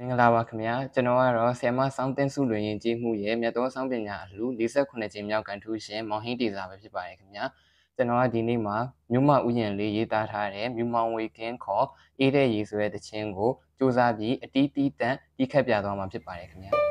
မင်္ဂလာပါခင်ဗျာကျွန်တော်ကတော့ဆ iam စောင်းတင်းစုလွင်ရင်ကြီးမှုရဲ့မြတ်သောစောင်းပညာအလှ48ကြိမ်မြောက်ကန်ထူးရှင်မောင်ဟင်းတေစာပဲဖြစ်ပါတယ်ခင်ဗျာကျွန်တော်ကဒီနေ့မှာမြို့မဥယျာဉ်လေးရေးသားထားတဲ့မြူမောင်ဝေကင်းခေါ်အေးတဲ့ရေဆိုတဲ့တခြင်းကိုစူးစမ်းပြီးအတီးတီးတန့်တီးခတ်ပြသွားမှာဖြစ်ပါတယ်ခင်ဗျာ